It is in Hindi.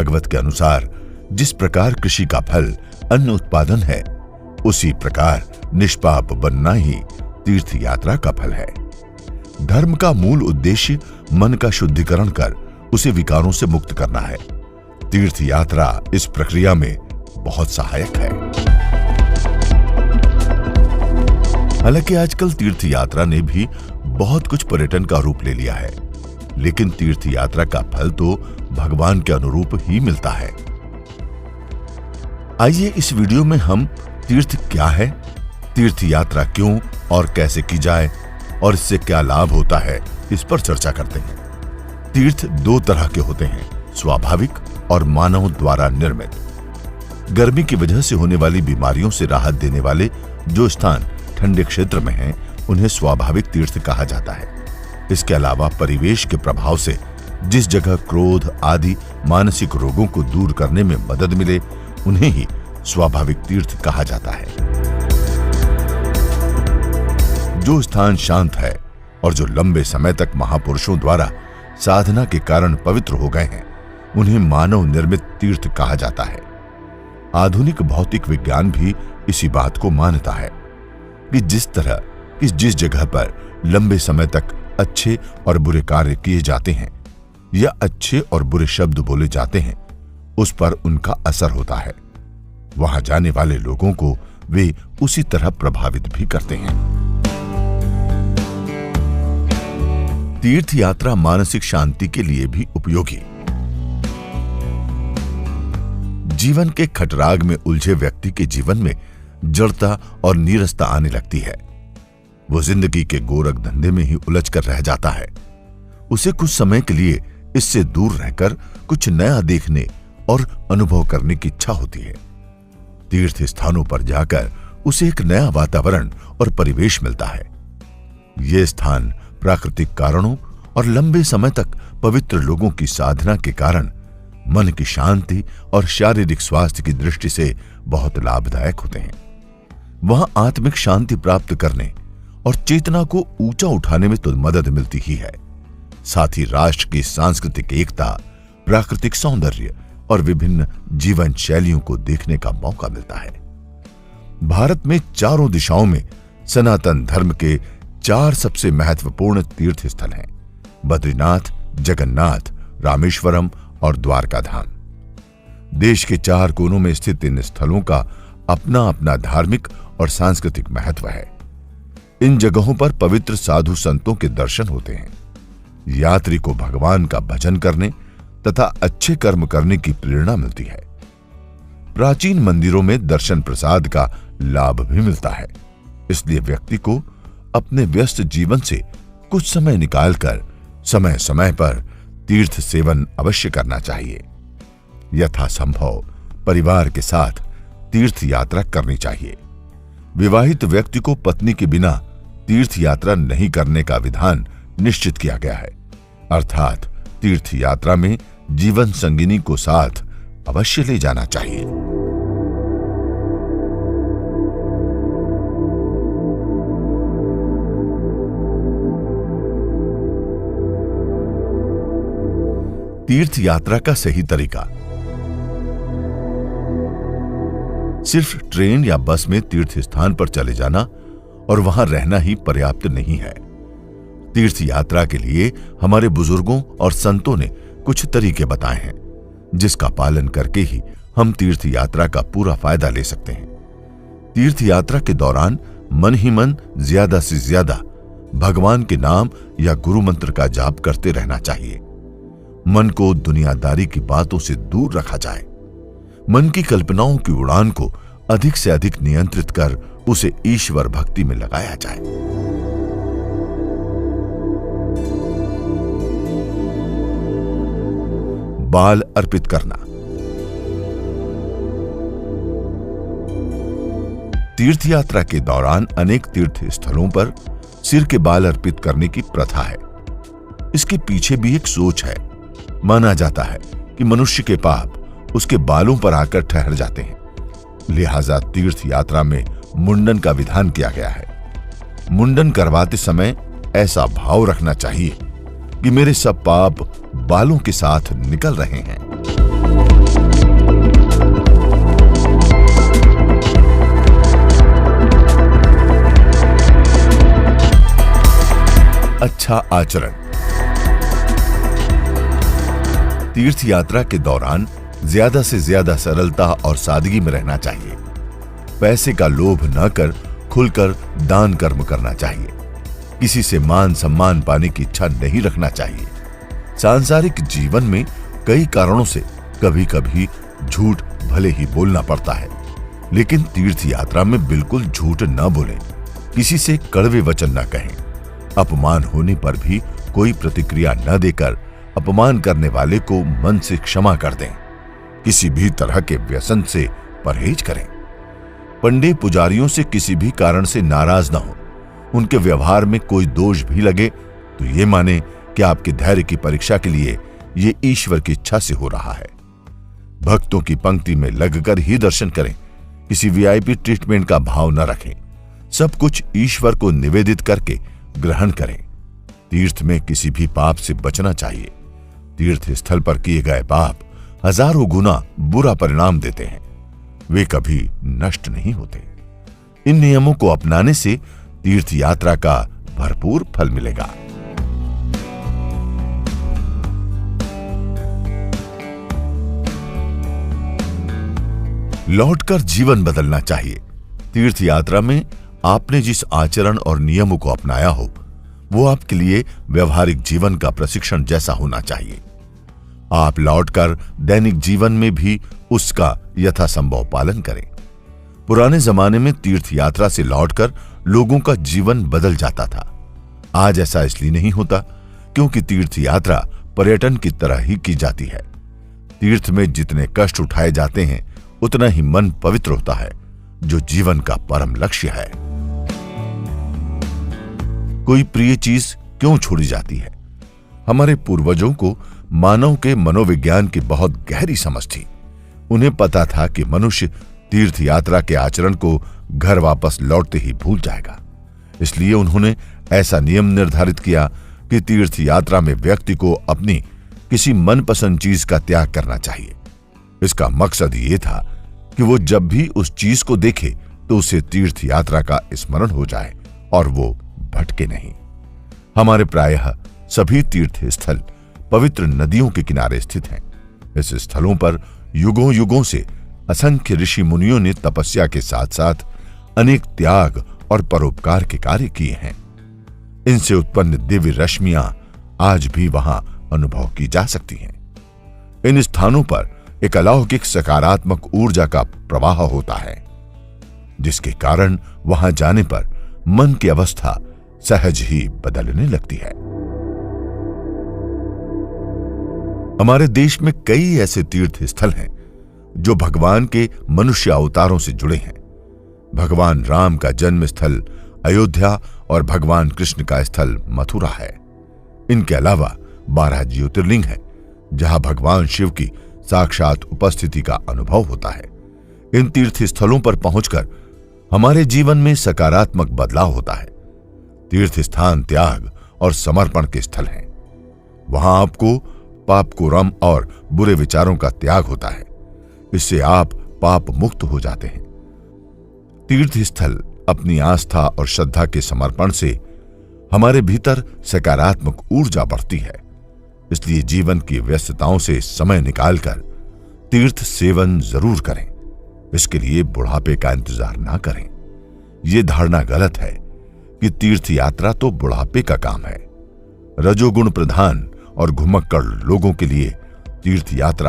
भागवत के अनुसार जिस प्रकार कृषि का फल अन्न उत्पादन है, उसी प्रकार निष्पाप बनना ही तीर्थ यात्रा का फल है। धर्म का मूल उद्देश्य मन का शुद्धिकरण कर उसे विकारों से मुक्त करना है। तीर्थ यात्रा इस प्रक्रिया में बहुत सहायक है। हालांकि आजकल तीर्थ यात्रा ने भी बहुत कुछ पर्यटन का रूप ले लिया है, लेकिन तीर्थ यात्रा का फल तो भगवान के अनुरूप ही मिलता है। आइए इस वीडियो में हम तीर्थ क्या है, तीर्थ यात्रा क्यों और कैसे की जाए और इससे क्या लाभ होता है, इस पर चर्चा करते हैं। तीर्थ दो तरह के होते हैं, स्वाभाविक और मानव द्वारा निर्मित। गर्मी की वजह से होने वाली बीमारियों से राहत देने वाले जो स्थान ठंडे क्षेत्र में हैं, उन्हें स्वाभाविक तीर्थ कहा जाता है। इसके अलावा परिवेश के प्रभाव से जिस जगह क्रोध आदि मानसिक रोगों को दूर करने में मदद मिले, उन्हें ही स्वाभाविक तीर्थ कहा जाता है। जो स्थान शांत है और जो लंबे समय तक महापुरुषों द्वारा साधना के कारण पवित्र हो गए हैं, उन्हें मानव निर्मित तीर्थ कहा जाता है। आधुनिक भौतिक विज्ञान भी इसी बात को मानता है कि जिस जगह पर लंबे समय तक अच्छे और बुरे कार्य किए जाते हैं या अच्छे और बुरे शब्द बोले जाते हैं, उस पर उनका असर होता है। वहां जाने वाले लोगों को वे उसी तरह प्रभावित भी करते हैं। तीर्थ यात्रा मानसिक शांति के लिए भी उपयोगी। जीवन के खटराग में उलझे व्यक्ति के जीवन में जड़ता और नीरसता आने लगती है। वो जिंदगी के गोरख धंधे में ही उलझ कर रह जाता है। उसे कुछ समय के लिए इससे दूर रहकर कुछ नया देखने और अनुभव करने की इच्छा होती है। तीर्थ स्थानों पर जाकर उसे एक नया वातावरण और परिवेश मिलता है। ये स्थान प्राकृतिक कारणों और लंबे समय तक पवित्र लोगों की साधना के कारण मन की शांति और शारीरिक स्वास्थ्य की दृष्टि से बहुत लाभदायक होते हैं। वहां आत्मिक शांति प्राप्त करने और चेतना को ऊंचा उठाने में तो मदद मिलती ही है, साथ ही राष्ट्र की सांस्कृतिक एकता, प्राकृतिक सौंदर्य और विभिन्न जीवन शैलियों को देखने का मौका मिलता है। भारत में चारों दिशाओं में सनातन धर्म के 4 सबसे महत्वपूर्ण तीर्थ स्थल हैं: बद्रीनाथ, जगन्नाथ, रामेश्वरम और द्वारका धाम। देश के 4 कोनों में स्थित इन स्थलों का अपना अपना धार्मिक और सांस्कृतिक महत्व है। इन जगहों पर पवित्र साधु संतों के दर्शन होते हैं। यात्री को भगवान का भजन करने तथा अच्छे कर्म करने की प्रेरणा मिलती है। प्राचीन मंदिरों में दर्शन प्रसाद का लाभ भी मिलता है, इसलिए व्यक्ति को अपने व्यस्त जीवन से कुछ समय निकालकर समय समय पर तीर्थ सेवन अवश्य करना चाहिए। यथासंभव परिवार के साथ तीर्थ यात्रा करनी चाहिए। विवाहित व्यक्ति को पत्नी के बिना तीर्थ यात्रा नहीं करने का विधान निश्चित किया गया है, अर्थात तीर्थ यात्रा में जीवन संगिनी को साथ अवश्य ले जाना चाहिए। तीर्थ यात्रा का सही तरीका। सिर्फ ट्रेन या बस में तीर्थ स्थान पर चले जाना और वहां रहना ही पर्याप्त नहीं है। तीर्थ यात्रा के लिए हमारे बुजुर्गों और संतों ने कुछ तरीके बताए हैं, जिसका पालन करके ही हम तीर्थ यात्रा का पूरा फायदा ले सकते हैं। तीर्थ यात्रा के दौरान मन ही मन ज्यादा से ज्यादा भगवान के नाम या गुरु मंत्र का जाप करते रहना चाहिए। मन को दुनियादारी की बातों से दूर रखा जाए। मन की कल्पनाओं की उड़ान को अधिक से अधिक नियंत्रित कर उसे ईश्वर भक्ति में लगाया जाए। बाल अर्पित करना। तीर्थ यात्रा के दौरान अनेक तीर्थ स्थलों पर सिर के बाल अर्पित करने की प्रथा है। इसके पीछे भी एक सोच है। माना जाता है कि मनुष्य के पाप उसके बालों पर आकर ठहर जाते हैं, लिहाजा तीर्थ यात्रा में मुंडन का विधान किया गया है। मुंडन करवाते समय ऐसा भाव रखना चाहिए कि मेरे सब पाप बालों के साथ निकल रहे हैं। अच्छा आचरण। तीर्थ यात्रा के दौरान ज्यादा से ज्यादा सरलता और सादगी में रहना चाहिए। पैसे का लोभ न कर खुलकर दान कर्म करना चाहिए। किसी से मान सम्मान पाने की इच्छा नहीं रखना चाहिए। सांसारिक जीवन में कई कारणों से कभी कभी झूठ भले ही बोलना पड़ता है, लेकिन तीर्थ यात्रा में बिल्कुल झूठ न बोलें। किसी से कड़वे वचन न कहें। अपमान होने पर भी कोई प्रतिक्रिया न देकर अपमान करने वाले को मन से क्षमा कर दें। किसी भी तरह के व्यसन से परहेज करें। पंडित पुजारियों से किसी भी कारण से नाराज न हो। उनके व्यवहार में कोई दोष भी लगे तो ये माने कि आपके धैर्य की परीक्षा के लिए ये ईश्वर की इच्छा से हो रहा है। भक्तों की पंक्ति में लगकर ही दर्शन करें। किसी वीआईपी ट्रीटमेंट का भाव न रखें। सब कुछ ईश्वर को निवेदित करके ग्रहण करें। तीर्थ में किसी भी पाप से बचना चाहिए। तीर्थ स्थल पर किए गए पाप हजारों गुना बुरा परिणाम देते हैं। वे कभी नष्ट नहीं होते। इन नियमों को अपनाने से तीर्थ यात्रा का भरपूर फल मिलेगा। लौटकर जीवन बदलना चाहिए। तीर्थ यात्रा में आपने जिस आचरण और नियमों को अपनाया हो वो आपके लिए व्यवहारिक जीवन का प्रशिक्षण जैसा होना चाहिए। आप लौटकर दैनिक जीवन में भी उसका यथासंभव पालन करें। पुराने जमाने में तीर्थ यात्रा से लौटकर लोगों का जीवन बदल जाता था। आज ऐसा इसलिए नहीं होता क्योंकि तीर्थ यात्रा पर्यटन की तरह ही की जाती है। तीर्थ में जितने कष्ट उठाए जाते हैं उतना ही मन पवित्र होता है, जो जीवन का परम लक्ष्य है। कोई प्रिय चीज क्यों छोड़ी जाती है? हमारे पूर्वजों को मानव के मनोविज्ञान की बहुत गहरी समझ थी। उन्हें पता था कि मनुष्य तीर्थ यात्रा के आचरण को घर वापस लौटते ही भूल जाएगा। इसलिए उन्होंने ऐसा नियम निर्धारित किया कि तीर्थ यात्रा में व्यक्ति को अपनी किसी मनपसंद चीज का त्याग करना चाहिए। इसका मकसद ये था कि वो जब भी उस चीज को देखे तो उसे तीर्थ यात्रा का स्मरण हो जाए और वो भटके नहीं। हमारे प्रायः सभी तीर्थ स्थल पवित्र नदियों के किनारे स्थित हैं। इस स्थलों पर युगों युगों से असंख्य ऋषि मुनियों ने तपस्या के साथ साथ अनेक त्याग और परोपकार के कार्य किए हैं। इनसे उत्पन्न दिव्य रश्मियां आज भी वहां अनुभव की जा सकती हैं। इन स्थानों पर एक अलौकिक सकारात्मक ऊर्जा का प्रवाह होता है, जिसके कारण वहां जाने पर मन की अवस्था सहज ही बदलने लगती है। हमारे देश में कई ऐसे तीर्थ स्थल हैं जो भगवान के मनुष्य अवतारों से जुड़े हैं। भगवान राम का जन्म स्थल अयोध्या और भगवान कृष्ण का स्थल मथुरा है। इनके अलावा 12 ज्योतिर्लिंग हैं जहां भगवान शिव की साक्षात उपस्थिति का अनुभव होता है। इन तीर्थ स्थलों पर पहुंचकर हमारे जीवन में सकारात्मक बदलाव होता है। तीर्थ स्थान त्याग और समर्पण के स्थल हैं। वहां आपको पाप कुरम और बुरे विचारों का त्याग होता है। इससे आप पाप मुक्त हो जाते हैं। तीर्थ स्थल अपनी आस्था और श्रद्धा के समर्पण से हमारे भीतर सकारात्मक ऊर्जा बढ़ती है। इसलिए जीवन की व्यस्तताओं से समय निकालकर तीर्थ सेवन जरूर करें। इसके लिए बुढ़ापे का इंतजार ना करें। यह धारणा गलत है कि तीर्थ यात्रा तो बुढ़ापे का काम है। रजोगुण प्रधान और घुमक्कड़ लोगों के लिए तीर्थ यात्रा